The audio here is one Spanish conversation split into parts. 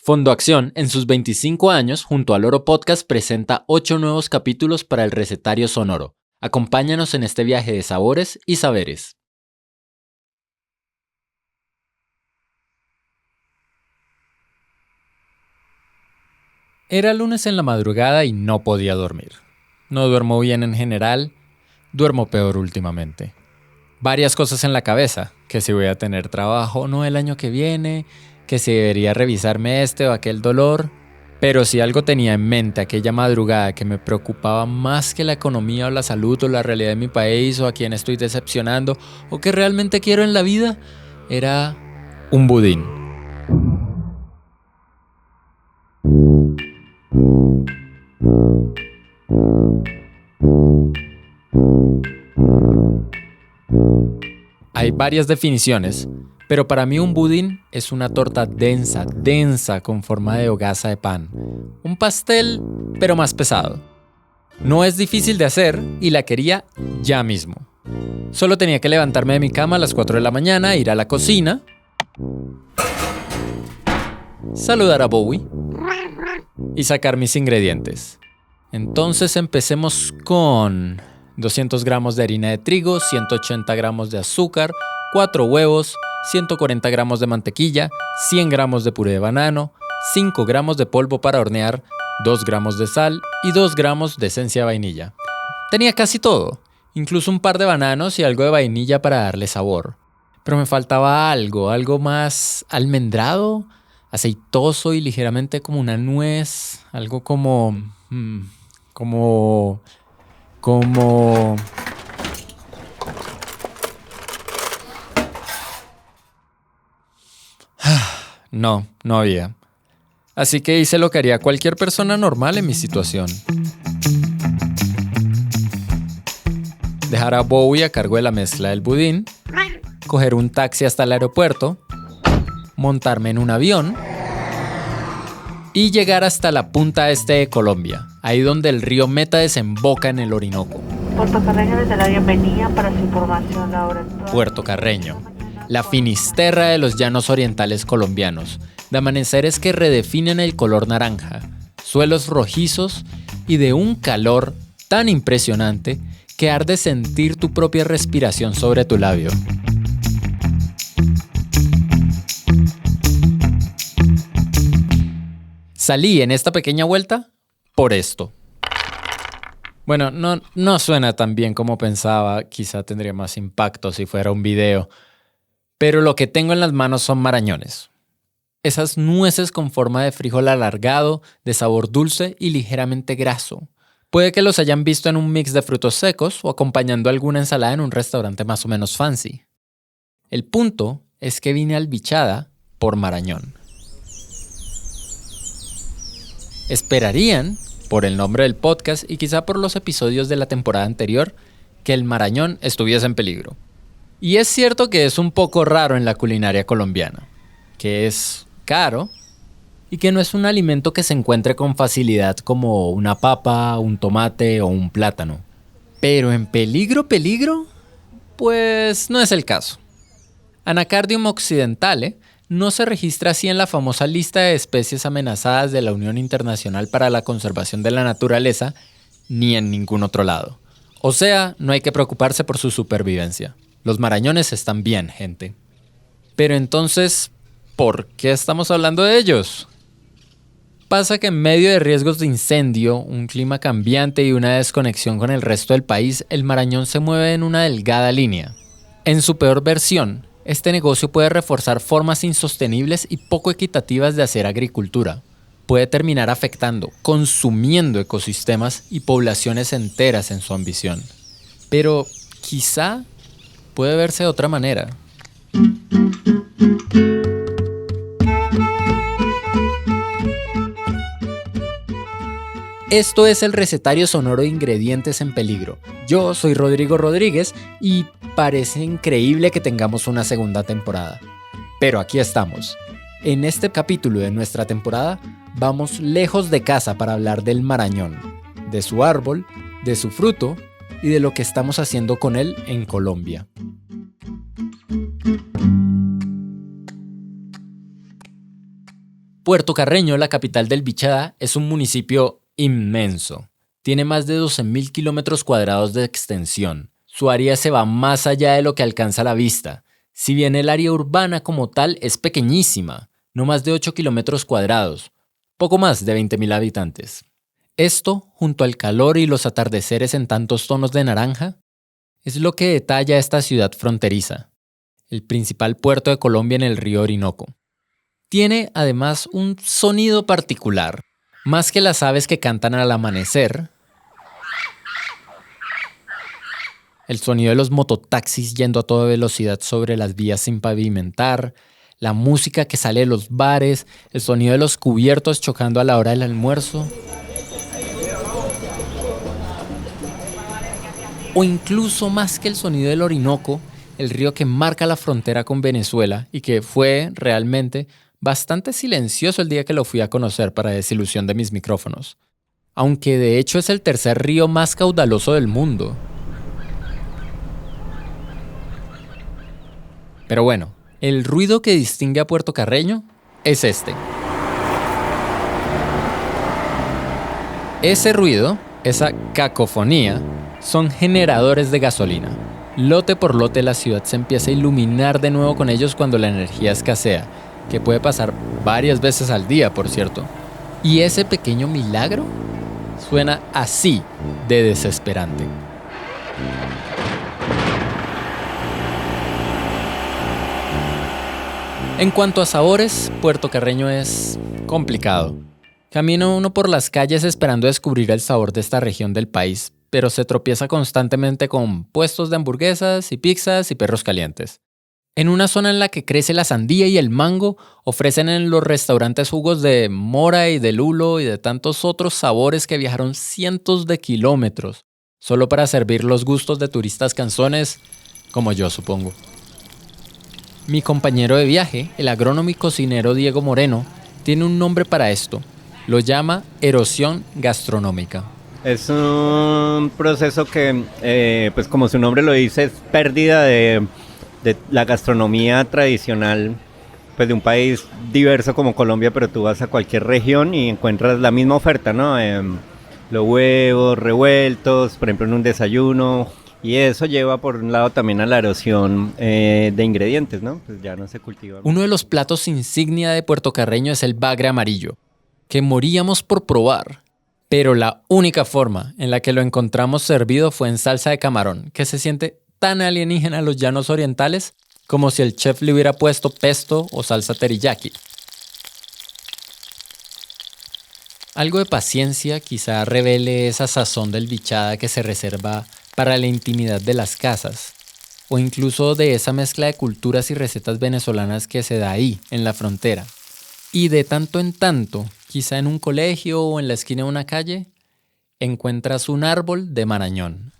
Fondo Acción, en sus 25 años, junto al Oro Podcast, presenta 8 nuevos capítulos para el recetario sonoro. Acompáñanos en este viaje de sabores y saberes. Era lunes en la madrugada y no podía dormir. No duermo bien en general, duermo peor últimamente. Varias cosas en la cabeza, que si voy a tener trabajo o no el año que viene, que si debería revisarme este o aquel dolor. Pero si algo tenía en mente aquella madrugada que me preocupaba más que la economía o la salud o la realidad de mi país o a quien estoy decepcionando o que realmente quiero en la vida, era un budín. Hay varias definiciones, pero para mí un budín es una torta densa con forma de hogaza de pan. Un pastel, pero más pesado. No es difícil de hacer y la quería ya mismo. Solo tenía que levantarme de mi cama a las 4 de la mañana, ir a la cocina, saludar a Bowie y sacar mis ingredientes. Entonces empecemos con 200 gramos de harina de trigo, 180 gramos de azúcar, 4 huevos, 140 gramos de mantequilla, 100 gramos de puré de banano, 5 gramos de polvo para hornear, 2 gramos de sal y 2 gramos de esencia de vainilla. Tenía casi todo, incluso un par de bananos y algo de vainilla para darle sabor. Pero me faltaba algo más almendrado, aceitoso y ligeramente como una nuez, algo como... No había. Así que hice lo que haría cualquier persona normal en mi situación. Dejar a Bowie a cargo de la mezcla del budín, coger un taxi hasta el aeropuerto, montarme en un avión y llegar hasta la punta este de Colombia, ahí donde el río Meta desemboca en el Orinoco. Puerto Carreño les da la bienvenida para su información ahora. Puerto Carreño, la Finisterra de los llanos orientales colombianos, de amaneceres que redefinen el color naranja, suelos rojizos y de un calor tan impresionante que arde sentir tu propia respiración sobre tu labio. Salí en esta pequeña vuelta por esto. Bueno, no suena tan bien como pensaba, quizá tendría más impacto si fuera un video, pero lo que tengo en las manos son marañones. Esas nueces con forma de frijol alargado, de sabor dulce y ligeramente graso. Puede que los hayan visto en un mix de frutos secos o acompañando alguna ensalada en un restaurante más o menos fancy. El punto es que vine albichada por marañón. Esperarían, por el nombre del podcast y quizá por los episodios de la temporada anterior, que el marañón estuviese en peligro. Y es cierto que es un poco raro en la culinaria colombiana, que es caro y que no es un alimento que se encuentre con facilidad como una papa, un tomate o un plátano. Pero en peligro, pues no es el caso. Anacardium occidentale no se registra así en la famosa lista de especies amenazadas de la Unión Internacional para la Conservación de la Naturaleza, ni en ningún otro lado. O sea, no hay que preocuparse por su supervivencia. Los marañones están bien, gente. Pero entonces, ¿por qué estamos hablando de ellos? Pasa que en medio de riesgos de incendio, un clima cambiante y una desconexión con el resto del país, el marañón se mueve en una delgada línea. En su peor versión, este negocio puede reforzar formas insostenibles y poco equitativas de hacer agricultura. Puede terminar afectando, consumiendo ecosistemas y poblaciones enteras en su ambición. Pero quizá puede verse de otra manera. Esto es el recetario sonoro de ingredientes en peligro. Yo soy Rodrigo Rodríguez y parece increíble que tengamos una segunda temporada. Pero aquí estamos. En este capítulo de nuestra temporada vamos lejos de casa para hablar del marañón, de su árbol, de su fruto y de lo que estamos haciendo con él en Colombia. Puerto Carreño, la capital del Bichada, es un municipio inmenso. Tiene más de 12.000 kilómetros cuadrados de extensión. Su área se va más allá de lo que alcanza la vista. Si bien el área urbana como tal es pequeñísima, no más de 8 kilómetros cuadrados, poco más de 20.000 habitantes. Esto, junto al calor y los atardeceres en tantos tonos de naranja, es lo que detalla esta ciudad fronteriza, el principal puerto de Colombia en el río Orinoco. Tiene además un sonido particular, más que las aves que cantan al amanecer, el sonido de los mototaxis yendo a toda velocidad sobre las vías sin pavimentar, la música que sale de los bares, el sonido de los cubiertos chocando a la hora del almuerzo, o incluso más que el sonido del Orinoco, el río que marca la frontera con Venezuela y que fue realmente bastante silencioso el día que lo fui a conocer para desilusión de mis micrófonos, aunque de hecho es el tercer río más caudaloso del mundo. Pero bueno, el ruido que distingue a Puerto Carreño es este. Ese ruido, esa cacofonía, son generadores de gasolina. Lote por lote la ciudad se empieza a iluminar de nuevo con ellos cuando la energía escasea, que puede pasar varias veces al día, por cierto. Y ese pequeño milagro suena así de desesperante. En cuanto a sabores, Puerto Carreño es complicado. Camina uno por las calles esperando descubrir el sabor de esta región del país, pero se tropieza constantemente con puestos de hamburguesas y pizzas y perros calientes. En una zona en la que crece la sandía y el mango, ofrecen en los restaurantes jugos de mora y de lulo y de tantos otros sabores que viajaron cientos de kilómetros, solo para servir los gustos de turistas canzones, como yo supongo. Mi compañero de viaje, el agrónomo y cocinero Diego Moreno, tiene un nombre para esto. Lo llama erosión gastronómica. Es un proceso que, pues como su nombre lo dice, es pérdida de la gastronomía tradicional, pues de un país diverso como Colombia, pero tú vas a cualquier región y encuentras la misma oferta, ¿no? Los huevos revueltos, por ejemplo, en un desayuno. Y eso lleva por un lado también a la erosión de ingredientes, ¿no? Pues ya no se cultiva. Uno de los platos insignia de Puerto Carreño es el bagre amarillo, que moríamos por probar. Pero la única forma en la que lo encontramos servido fue en salsa de camarón, que se siente tan alienígena a los llanos orientales como si el chef le hubiera puesto pesto o salsa teriyaki. Algo de paciencia quizá revele esa sazón del bichada que se reserva para la intimidad de las casas, o incluso de esa mezcla de culturas y recetas venezolanas que se da ahí, en la frontera. Y de tanto en tanto, quizá en un colegio o en la esquina de una calle, encuentras un árbol de marañón.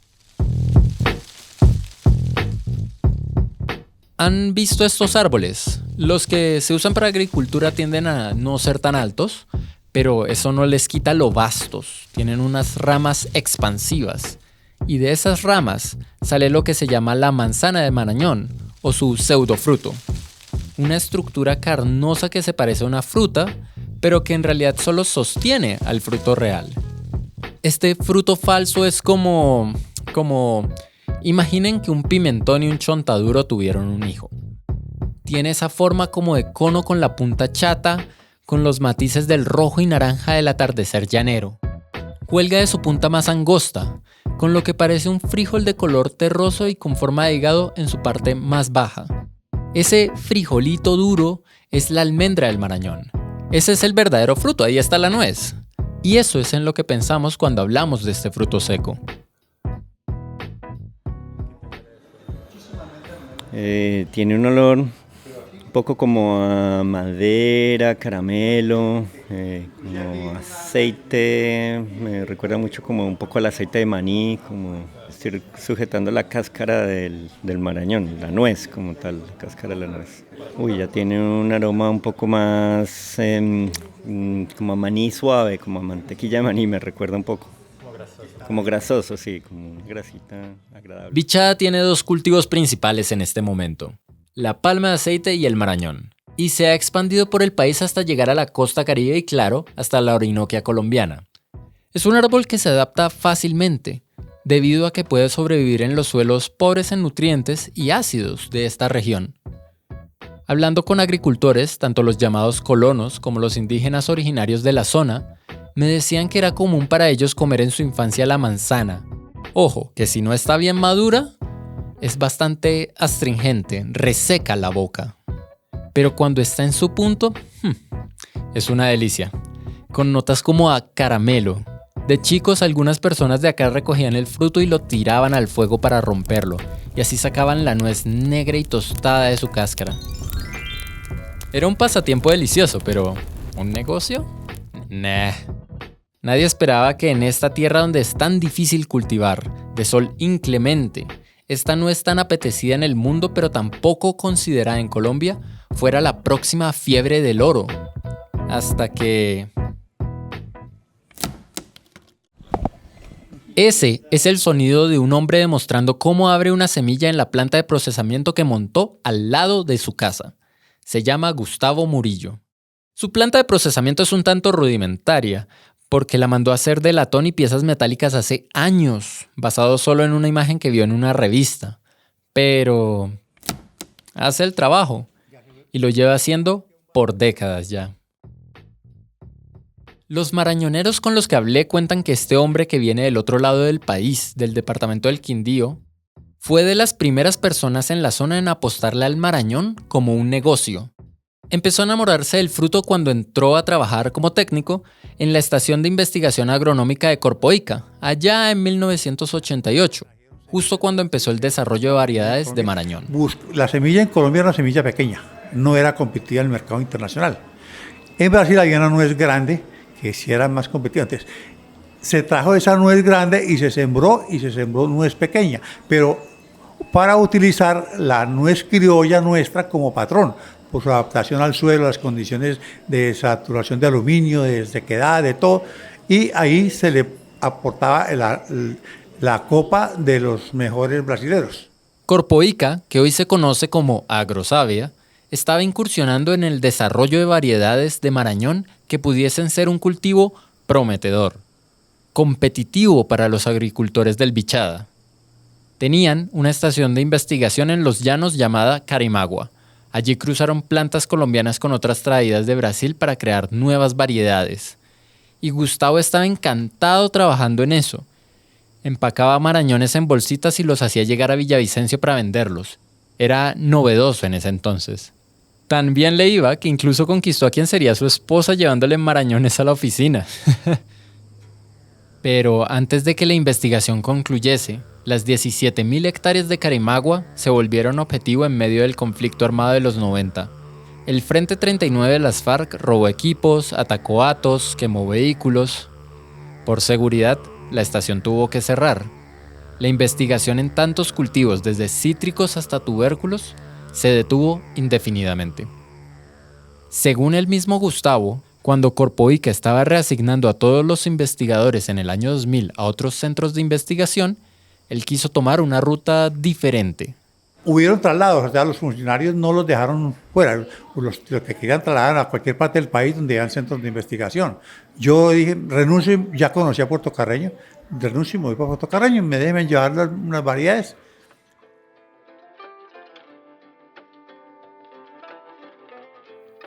¿Han visto estos árboles? Los que se usan para agricultura tienden a no ser tan altos, pero eso no les quita lo vastos. Tienen unas ramas expansivas. Y de esas ramas sale lo que se llama la manzana de Marañón, o su pseudofruto. Una estructura carnosa que se parece a una fruta, pero que en realidad solo sostiene al fruto real. Este fruto falso es como... Imaginen que un pimentón y un chontaduro tuvieron un hijo. Tiene esa forma como de cono con la punta chata, con los matices del rojo y naranja del atardecer llanero. Cuelga de su punta más angosta, con lo que parece un frijol de color terroso y con forma de hígado en su parte más baja. Ese frijolito duro es la almendra del Marañón. Ese es el verdadero fruto, ahí está la nuez. Y eso es en lo que pensamos cuando hablamos de este fruto seco. Tiene un olor un poco como a madera, caramelo, como aceite, me recuerda mucho como un poco al aceite de maní, como estoy sujetando la cáscara del marañón, la nuez como tal, la cáscara de la nuez. Uy, ya tiene un aroma un poco más como a maní suave, como a mantequilla de maní, me recuerda un poco. Como grasoso, sí, como una grasita agradable. Bichada tiene dos cultivos principales en este momento, la palma de aceite y el marañón. y se ha expandido por el país hasta llegar a la costa Caribe y, claro, hasta la Orinoquia colombiana. Es un árbol que se adapta fácilmente, debido a que puede sobrevivir en los suelos pobres en nutrientes y ácidos de esta región. Hablando con agricultores, tanto los llamados colonos como los indígenas originarios de la zona, me decían que era común para ellos comer en su infancia la manzana. Ojo, que si no está bien madura, es bastante astringente, reseca la boca. Pero cuando está en su punto, es una delicia, con notas como a caramelo. De chicos, algunas personas de acá recogían el fruto y lo tiraban al fuego para romperlo, y así sacaban la nuez negra y tostada de su cáscara. Era un pasatiempo delicioso, pero ¿un negocio? Nah. Nadie esperaba que en esta tierra donde es tan difícil cultivar, de sol inclemente, esta nuez tan apetecida en el mundo pero tan poco considerada en Colombia, fuera la próxima fiebre del oro. Hasta que... Ese es el sonido de un hombre demostrando cómo abre una semilla en la planta de procesamiento que montó al lado de su casa. Se llama Gustavo Murillo. Su planta de procesamiento es un tanto rudimentaria, porque la mandó a hacer de latón y piezas metálicas hace años, basado solo en una imagen que vio en una revista. Pero hace el trabajo, y lo lleva haciendo por décadas ya. Los marañoneros con los que hablé cuentan que este hombre que viene del otro lado del país, del departamento del Quindío, fue de las primeras personas en la zona en apostarle al marañón como un negocio. Empezó a enamorarse del fruto cuando entró a trabajar como técnico en la Estación de Investigación Agronómica de Corpoica, allá en 1988, justo cuando empezó el desarrollo de variedades de marañón. La semilla en Colombia era una semilla pequeña, no era competitiva en el mercado internacional. En Brasil había una nuez grande que sí era más competitiva. Entonces, se trajo esa nuez grande y se sembró nuez pequeña, pero para utilizar la nuez criolla nuestra como patrón, por su adaptación al suelo, las condiciones de saturación de aluminio, de sequedad, de todo, y ahí se le aportaba la copa de los mejores brasileros. Corpoica, que hoy se conoce como Agrosavia, estaba incursionando en el desarrollo de variedades de marañón que pudiesen ser un cultivo prometedor, competitivo para los agricultores del Bichada. Tenían una estación de investigación en los llanos llamada Carimagua. Allí cruzaron plantas colombianas con otras traídas de Brasil para crear nuevas variedades. Y Gustavo estaba encantado trabajando en eso. Empacaba marañones en bolsitas y los hacía llegar a Villavicencio para venderlos. Era novedoso en ese entonces. Tan bien le iba que incluso conquistó a quien sería su esposa llevándole marañones a la oficina. Pero antes de que la investigación concluyese, las 17.000 hectáreas de Carimagua se volvieron objetivo en medio del conflicto armado de los 90. El Frente 39 de las FARC robó equipos, atacó hatos, quemó vehículos. Por seguridad, la estación tuvo que cerrar. La investigación en tantos cultivos, desde cítricos hasta tubérculos, se detuvo indefinidamente. Según el mismo Gustavo, cuando Corpoica estaba reasignando a todos los investigadores en el año 2000 a otros centros de investigación, él quiso tomar una ruta diferente. Hubieron traslados, o sea, los funcionarios no los dejaron fuera, los que querían trasladar a cualquier parte del país donde hayan centros de investigación. Yo dije, renuncio, ya conocía Puerto Carreño, renuncio y me voy para Puerto Carreño y me dejen llevar unas variedades.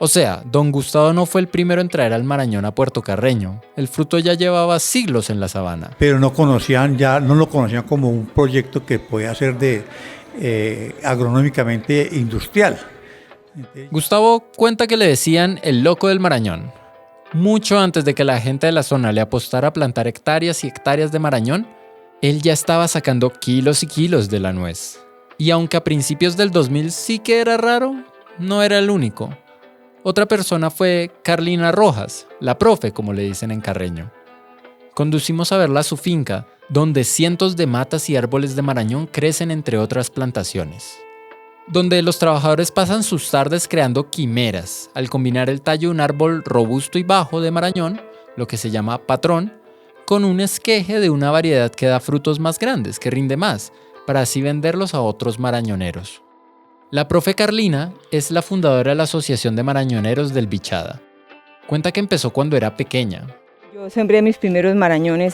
O sea, don Gustavo no fue el primero en traer al marañón a Puerto Carreño. El fruto ya llevaba siglos en la sabana. Pero no lo conocían como un proyecto que podía ser agronómicamente industrial. Gustavo cuenta que le decían el loco del marañón. Mucho antes de que la gente de la zona le apostara a plantar hectáreas y hectáreas de marañón, él ya estaba sacando kilos y kilos de la nuez. Y aunque a principios del 2000 sí que era raro, no era el único. Otra persona fue Carlina Rojas, la profe, como le dicen en Carreño. Conducimos a verla a su finca, donde cientos de matas y árboles de marañón crecen entre otras plantaciones. Donde los trabajadores pasan sus tardes creando quimeras, al combinar el tallo de un árbol robusto y bajo de marañón, lo que se llama patrón, con un esqueje de una variedad que da frutos más grandes, que rinde más, para así venderlos a otros marañoneros. La profe Carlina es la fundadora de la Asociación de Marañoneros del Bichada. Cuenta que empezó cuando era pequeña. Yo sembré mis primeros marañones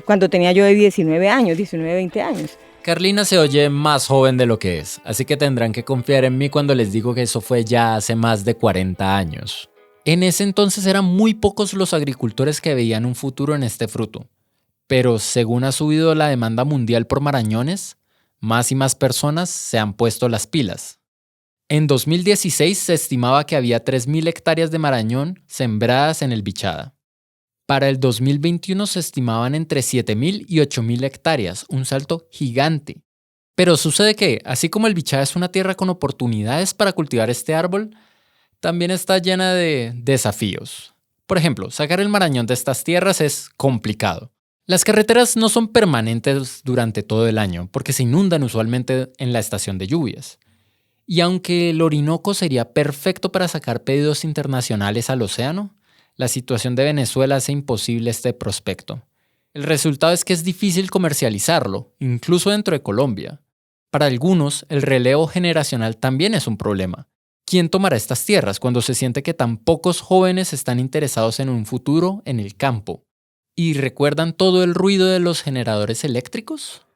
cuando tenía yo de 19 años, 19, 20 años. Carlina se oye más joven de lo que es, así que tendrán que confiar en mí cuando les digo que eso fue ya hace más de 40 años. En ese entonces eran muy pocos los agricultores que veían un futuro en este fruto. Pero según ha subido la demanda mundial por marañones, más y más personas se han puesto las pilas. En 2016 se estimaba que había 3.000 hectáreas de marañón sembradas en el Bichada. Para el 2021 se estimaban entre 7.000 y 8.000 hectáreas, un salto gigante. Pero sucede que, así como el Bichada es una tierra con oportunidades para cultivar este árbol, también está llena de desafíos. Por ejemplo, sacar el marañón de estas tierras es complicado. Las carreteras no son permanentes durante todo el año, porque se inundan usualmente en la estación de lluvias. Y aunque el Orinoco sería perfecto para sacar pedidos internacionales al océano, la situación de Venezuela hace imposible este prospecto. El resultado es que es difícil comercializarlo, incluso dentro de Colombia. Para algunos, el relevo generacional también es un problema. ¿Quién tomará estas tierras cuando se siente que tan pocos jóvenes están interesados en un futuro en el campo? ¿Y recuerdan todo el ruido de los generadores eléctricos?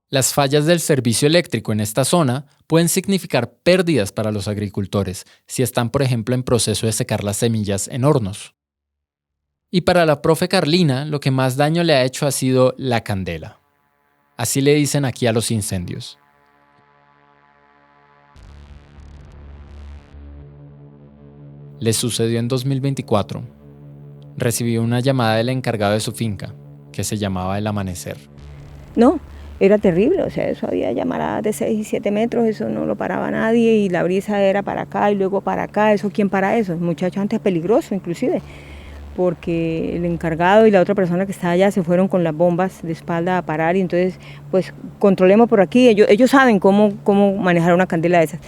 Las fallas del servicio eléctrico en esta zona pueden significar pérdidas para los agricultores si están, por ejemplo, en proceso de secar las semillas en hornos. Y para la profe Carlina, lo que más daño le ha hecho ha sido la candela. Así le dicen aquí a los incendios. Le sucedió en 2024. Recibió una llamada del encargado de su finca, que se llamaba El Amanecer. No, era terrible, o sea, eso había llamaradas de 6 y 7 metros, eso no lo paraba nadie y la brisa era para acá y luego para acá, ¿eso quién para eso? El muchacho antes es peligroso inclusive, porque el encargado y la otra persona que estaba allá se fueron con las bombas de espalda a parar y entonces pues controlemos por aquí, ellos saben cómo manejar una candela de esas.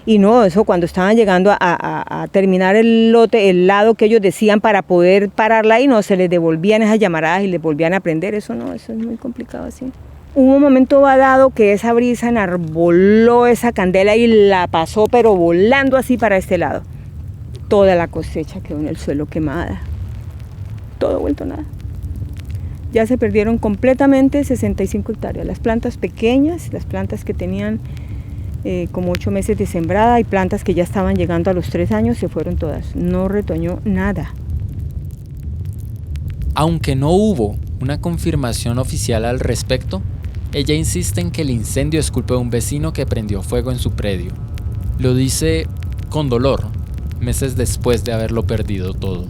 Y no, eso cuando estaban llegando a terminar el lote, el lado que ellos decían para poder pararla ahí, no, se les devolvían esas llamaradas y les volvían a prender, eso no, eso es muy complicado así. Hubo un momento dado que esa brisa enarboló esa candela y la pasó, pero volando así para este lado. Toda la cosecha quedó en el suelo quemada, todo vuelto nada. Ya se perdieron completamente 65 hectáreas, las plantas pequeñas, las plantas que tenían como 8 meses de sembrada y plantas que ya estaban llegando a los 3 años se fueron todas, no retoñó nada. Aunque no hubo una confirmación oficial al respecto, ella insiste en que el incendio es culpa de un vecino que prendió fuego en su predio. Lo dice con dolor, meses después de haberlo perdido todo.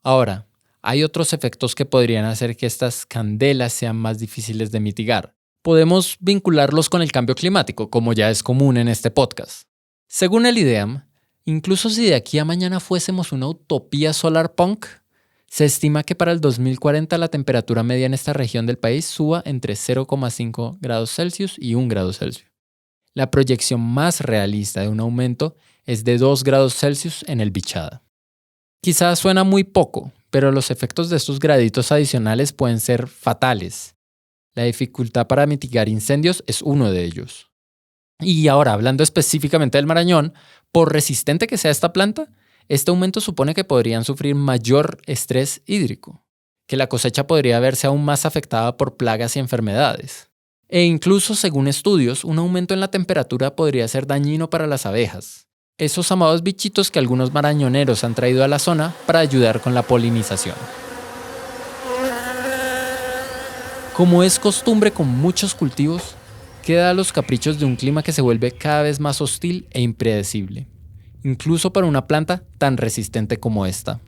Ahora, hay otros efectos que podrían hacer que estas candelas sean más difíciles de mitigar. Podemos vincularlos con el cambio climático, como ya es común en este podcast. Según el IDEAM, incluso si de aquí a mañana fuésemos una utopía solar punk, se estima que para el 2040 la temperatura media en esta región del país suba entre 0,5 grados Celsius y 1 grado Celsius. La proyección más realista de un aumento es de 2 grados Celsius en el Bichada. Quizás suena muy poco, pero los efectos de estos graditos adicionales pueden ser fatales. La dificultad para mitigar incendios es uno de ellos. Y ahora, hablando específicamente del marañón, por resistente que sea esta planta, este aumento supone que podrían sufrir mayor estrés hídrico, que la cosecha podría verse aún más afectada por plagas y enfermedades. E incluso, según estudios, un aumento en la temperatura podría ser dañino para las abejas, esos amados bichitos que algunos marañoneros han traído a la zona para ayudar con la polinización. Como es costumbre con muchos cultivos, queda a los caprichos de un clima que se vuelve cada vez más hostil e impredecible, incluso para una planta tan resistente como esta.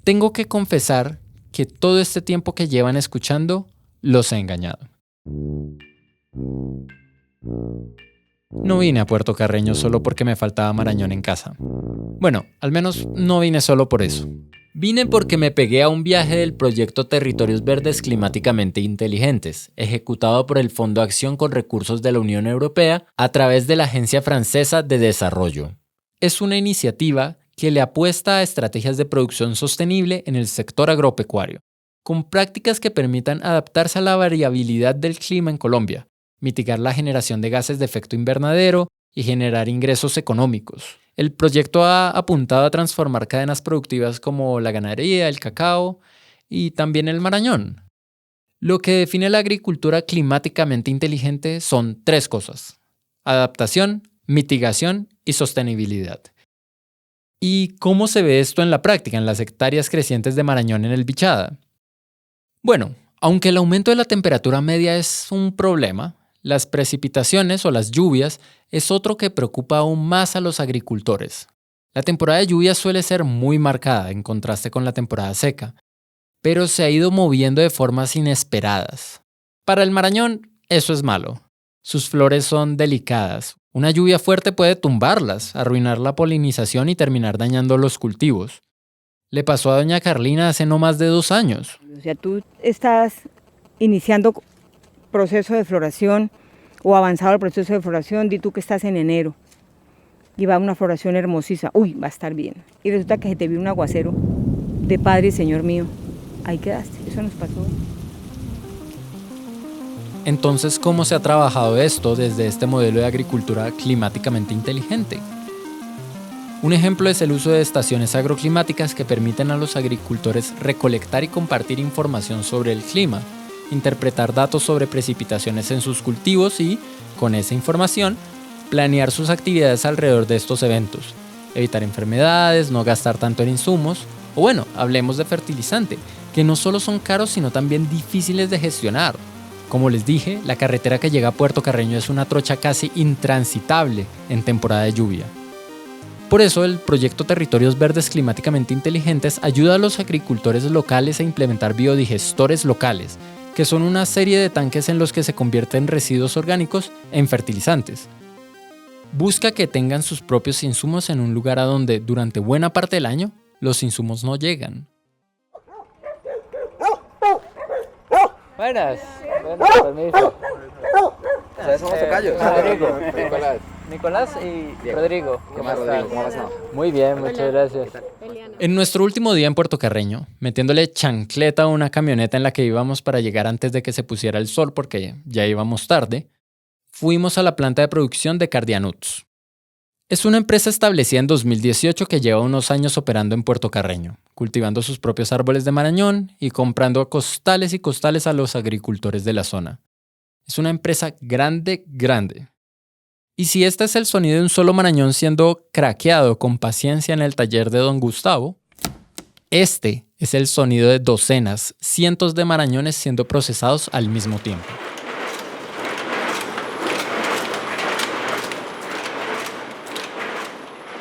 Tengo que confesar que todo este tiempo que llevan escuchando los he engañado. No vine a Puerto Carreño solo porque me faltaba marañón en casa. Bueno, al menos no vine solo por eso. Vine porque me pegué a un viaje del proyecto Territorios Verdes Climáticamente Inteligentes, ejecutado por el Fondo Acción con recursos de la Unión Europea a través de la Agencia Francesa de Desarrollo. Es una iniciativa que le apuesta a estrategias de producción sostenible en el sector agropecuario, con prácticas que permitan adaptarse a la variabilidad del clima en Colombia, mitigar la generación de gases de efecto invernadero y generar ingresos económicos. El proyecto ha apuntado a transformar cadenas productivas como la ganadería, el cacao y también el marañón. Lo que define la agricultura climáticamente inteligente son 3 cosas: adaptación, mitigación y sostenibilidad. ¿Y cómo se ve esto en la práctica, en las hectáreas crecientes de marañón en el Bichada? Bueno, aunque el aumento de la temperatura media es un problema, las precipitaciones o las lluvias es otro que preocupa aún más a los agricultores. La temporada de lluvias suele ser muy marcada en contraste con la temporada seca, pero se ha ido moviendo de formas inesperadas. Para el marañón, eso es malo. Sus flores son delicadas. Una lluvia fuerte puede tumbarlas, arruinar la polinización y terminar dañando los cultivos. Le pasó a doña Carlina hace no más de 2 años. O sea, tú estás iniciando proceso de floración o avanzado el proceso de floración, di tú que estás en enero y va una floración hermosísima, uy, va a estar bien. Y resulta que se te vino un aguacero de Padre y Señor mío. Ahí quedaste, eso nos pasó. Entonces, ¿cómo se ha trabajado esto desde este modelo de agricultura climáticamente inteligente? Un ejemplo es el uso de estaciones agroclimáticas que permiten a los agricultores recolectar y compartir información sobre el clima, interpretar datos sobre precipitaciones en sus cultivos y, con esa información, planear sus actividades alrededor de estos eventos, evitar enfermedades, no gastar tanto en insumos, o bueno, hablemos de fertilizante, que no solo son caros sino también difíciles de gestionar. Como les dije, la carretera que llega a Puerto Carreño es una trocha casi intransitable en temporada de lluvia. Por eso, el proyecto Territorios Verdes Climáticamente Inteligentes ayuda a los agricultores locales a implementar biodigestores locales, que son una serie de tanques en los que se convierten residuos orgánicos en fertilizantes. Busca que tengan sus propios insumos en un lugar a donde, durante buena parte del año, los insumos no llegan. Buenas, permiso. ¿Sabes? Somos tocayos. Rodrigo. Nicolás. Nicolás y Diego. Rodrigo. ¿Qué más, Rodrigo? ¿Cómo vas? Muy bien, muchas gracias. En nuestro último día en Puerto Carreño, metiéndole chancleta a una camioneta en la que íbamos para llegar antes de que se pusiera el sol porque ya íbamos tarde, fuimos a la planta de producción de Cardianuts. Es una empresa establecida en 2018 que lleva unos años operando en Puerto Carreño, cultivando sus propios árboles de marañón y comprando costales y costales a los agricultores de la zona. Es una empresa grande. Y si este es el sonido de un solo marañón siendo craqueado con paciencia en el taller de don Gustavo, este es el sonido de docenas, cientos de marañones siendo procesados al mismo tiempo.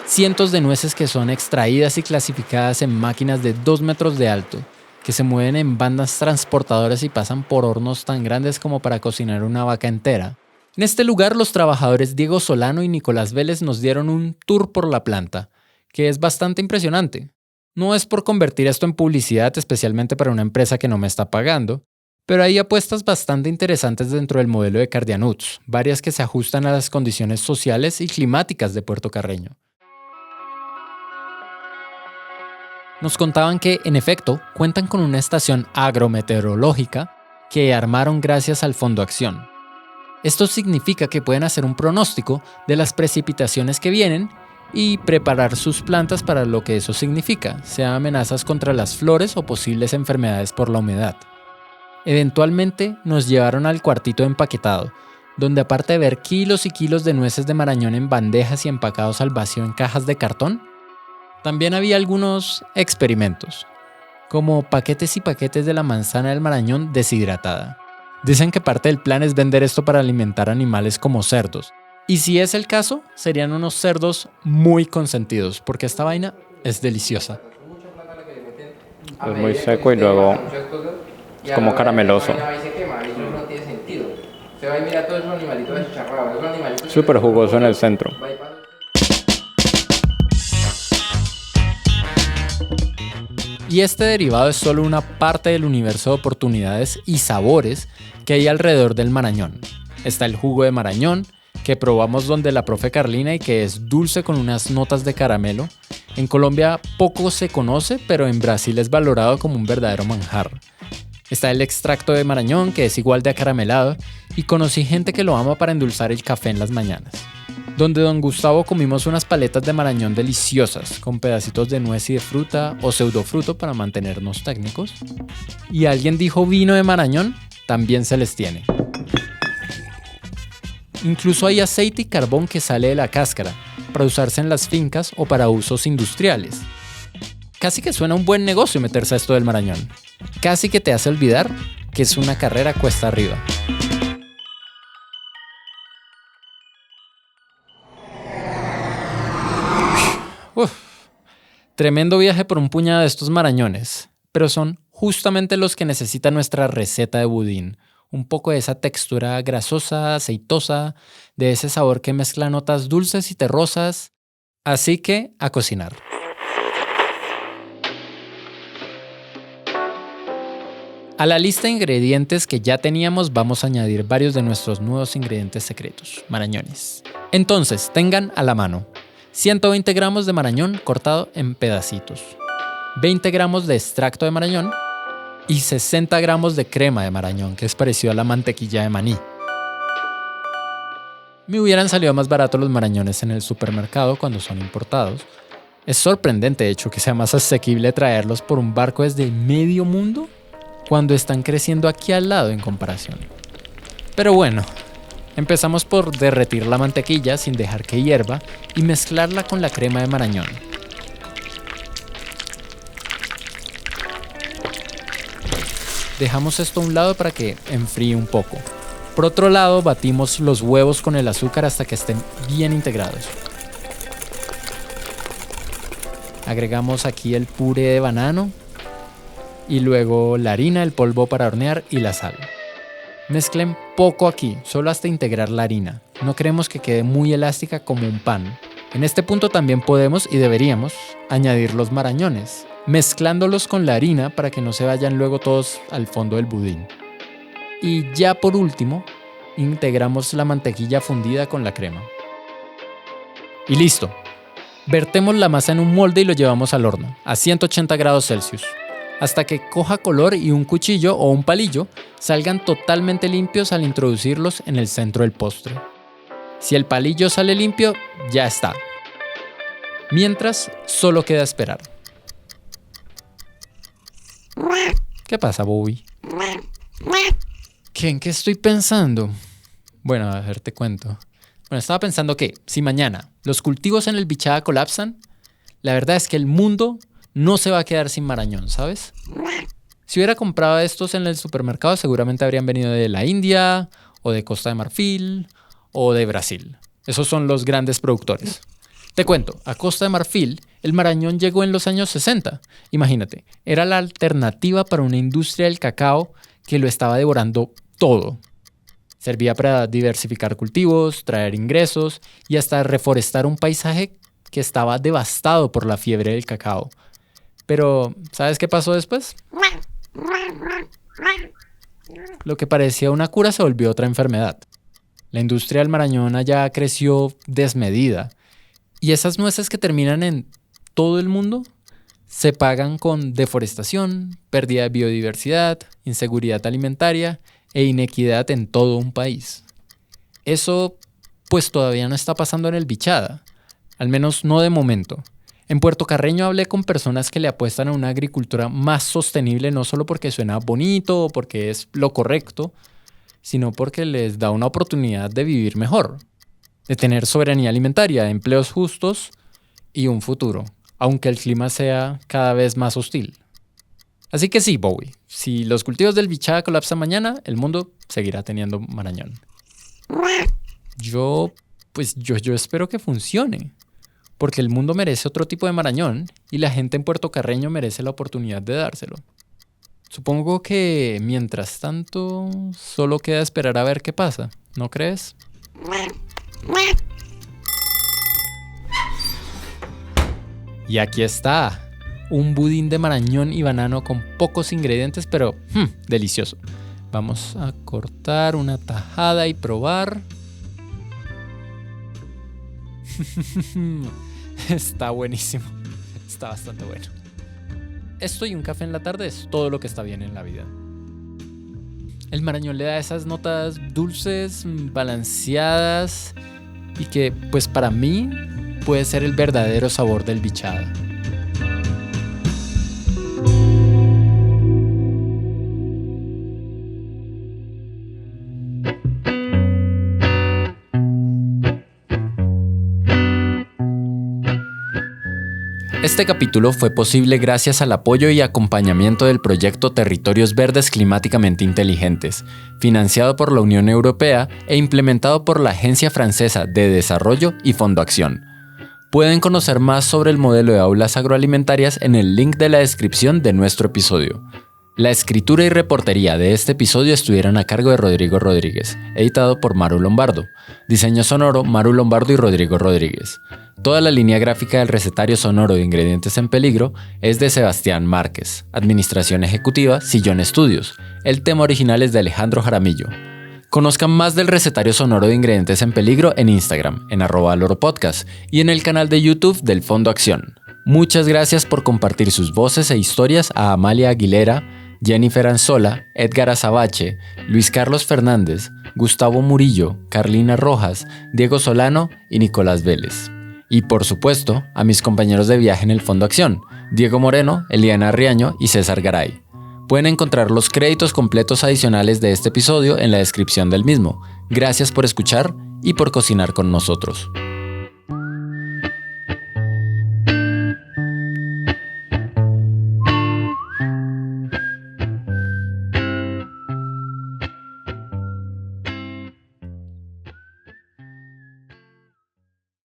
Cientos de nueces que son extraídas y clasificadas en máquinas de 2 metros de alto, que se mueven en bandas transportadoras y pasan por hornos tan grandes como para cocinar una vaca entera. En este lugar, los trabajadores Diego Solano y Nicolás Vélez nos dieron un tour por la planta, que es bastante impresionante. No es por convertir esto en publicidad, especialmente para una empresa que no me está pagando, pero hay apuestas bastante interesantes dentro del modelo de Cardianuts, varias que se ajustan a las condiciones sociales y climáticas de Puerto Carreño. Nos contaban que, en efecto, cuentan con una estación agrometeorológica que armaron gracias al Fondo Acción. Esto significa que pueden hacer un pronóstico de las precipitaciones que vienen y preparar sus plantas para lo que eso significa, sea amenazas contra las flores o posibles enfermedades por la humedad. Eventualmente nos llevaron al cuartito empaquetado, donde aparte de ver kilos y kilos de nueces de marañón en bandejas y empacados al vacío en cajas de cartón, también había algunos experimentos, como paquetes y paquetes de la manzana del marañón deshidratada. Dicen que parte del plan es vender esto para alimentar animales como cerdos. Y si es el caso, serían unos cerdos muy consentidos, porque esta vaina es deliciosa. Es muy seco y luego es como carameloso. Súper jugoso en el centro. Y este derivado es solo una parte del universo de oportunidades y sabores que hay alrededor del Marañón. Está el jugo de Marañón, que probamos donde la profe Carlina y que es dulce con unas notas de caramelo. En Colombia poco se conoce, pero en Brasil es valorado como un verdadero manjar. Está el extracto de Marañón, que es igual de acaramelado, y conocí gente que lo ama para endulzar el café en las mañanas. Donde don Gustavo comimos unas paletas de Marañón deliciosas, con pedacitos de nuez y de fruta o pseudofruto para mantenernos técnicos. Y alguien dijo vino de Marañón, también se les tiene. Incluso hay aceite y carbón que sale de la cáscara, para usarse en las fincas o para usos industriales. Casi que suena un buen negocio meterse a esto del Marañón. Casi que te hace olvidar que es una carrera cuesta arriba. Uf, tremendo viaje por un puñado de estos marañones, pero son justamente los que necesita nuestra receta de budín. Un poco de esa textura grasosa, aceitosa, de ese sabor que mezcla notas dulces y terrosas. Así que, a cocinar. A la lista de ingredientes que ya teníamos vamos a añadir varios de nuestros nuevos ingredientes secretos, marañones. Entonces, tengan a la mano 120 gramos de marañón cortado en pedacitos, 20 gramos de extracto de marañón y 60 gramos de crema de marañón, que es parecido a la mantequilla de maní. Me hubieran salido más baratos los marañones en el supermercado cuando son importados. Es sorprendente, de hecho, que sea más asequible traerlos por un barco desde medio mundo cuando están creciendo aquí al lado en comparación. Pero bueno, empezamos por derretir la mantequilla sin dejar que hierva y mezclarla con la crema de marañón. Dejamos esto a un lado para que enfríe un poco. Por otro lado, batimos los huevos con el azúcar hasta que estén bien integrados. Agregamos aquí el puré de banano y luego la harina, el polvo para hornear y la sal. Mezclen poco aquí, solo hasta integrar la harina. No queremos que quede muy elástica como un pan. En este punto también podemos y deberíamos añadir los marañones, mezclándolos con la harina para que no se vayan luego todos al fondo del budín. Y ya por último, integramos la mantequilla fundida con la crema. Y listo. Vertemos la masa en un molde y lo llevamos al horno, a 180 grados Celsius, hasta que coja color y un cuchillo o un palillo salgan totalmente limpios al introducirlos en el centro del postre. Si el palillo sale limpio, ya está. Mientras, solo queda esperar. ¿Qué pasa, Bobby? ¿En qué estoy pensando? Bueno, a ver, te cuento. Bueno, estaba pensando que si mañana los cultivos en el Bichada colapsan, la verdad es que el mundo no se va a quedar sin marañón, ¿sabes? Si hubiera comprado estos en el supermercado, seguramente habrían venido de la India, o de Costa de Marfil, o de Brasil. Esos son los grandes productores. Te cuento, a Costa de Marfil, el marañón llegó en los años 60. Imagínate, era la alternativa para una industria del cacao que lo estaba devorando todo. Servía para diversificar cultivos, traer ingresos y hasta reforestar un paisaje que estaba devastado por la fiebre del cacao. Pero, ¿sabes qué pasó después? Lo que parecía una cura se volvió otra enfermedad. La industria del marañón allá creció desmedida. Y esas nueces que terminan en todo el mundo se pagan con deforestación, pérdida de biodiversidad, inseguridad alimentaria e inequidad en todo un país. Eso pues todavía no está pasando en el Bichada, al menos no de momento. En Puerto Carreño hablé con personas que le apuestan a una agricultura más sostenible, no solo porque suena bonito o porque es lo correcto, sino porque les da una oportunidad de vivir mejor, de tener soberanía alimentaria, empleos justos y un futuro, aunque el clima sea cada vez más hostil. Así que sí, Bowie, si los cultivos del Bichada colapsan mañana, el mundo seguirá teniendo marañón. Yo espero que funcione, porque el mundo merece otro tipo de marañón y la gente en Puerto Carreño merece la oportunidad de dárselo. Supongo que, mientras tanto, solo queda esperar a ver qué pasa, ¿no crees? Y aquí está, un budín de marañón y banano con pocos ingredientes, pero delicioso. Vamos a cortar una tajada y probar. Está buenísimo. Está bastante bueno. Esto y un café en la tarde es todo lo que está bien en la vida. El marañón le da esas notas dulces, balanceadas y que, pues para mí, puede ser el verdadero sabor del bichada. Este capítulo fue posible gracias al apoyo y acompañamiento del proyecto Territorios Verdes Climáticamente Inteligentes, financiado por la Unión Europea e implementado por la Agencia Francesa de Desarrollo y Fondo Acción. Pueden conocer más sobre el modelo de aulas agroalimentarias en el link de la descripción de nuestro episodio. La escritura y reportería de este episodio estuvieron a cargo de Rodrigo Rodríguez, editado por Maru Lombardo. Diseño sonoro, Maru Lombardo y Rodrigo Rodríguez. Toda la línea gráfica del recetario sonoro de Ingredientes en Peligro es de Sebastián Márquez. Administración ejecutiva, Sillón Estudios. El tema original es de Alejandro Jaramillo. Conozcan más del recetario sonoro de Ingredientes en Peligro en Instagram, en @loropodcast y en el canal de YouTube del Fondo Acción. Muchas gracias por compartir sus voces e historias a Amalia Aguilera, Jennifer Anzola, Edgar Azabache, Luis Carlos Fernández, Gustavo Murillo, Carlina Rojas, Diego Solano y Nicolás Vélez. Y por supuesto, a mis compañeros de viaje en el Fondo Acción, Diego Moreno, Eliana Riaño y César Garay. Pueden encontrar los créditos completos adicionales de este episodio en la descripción del mismo. Gracias por escuchar y por cocinar con nosotros.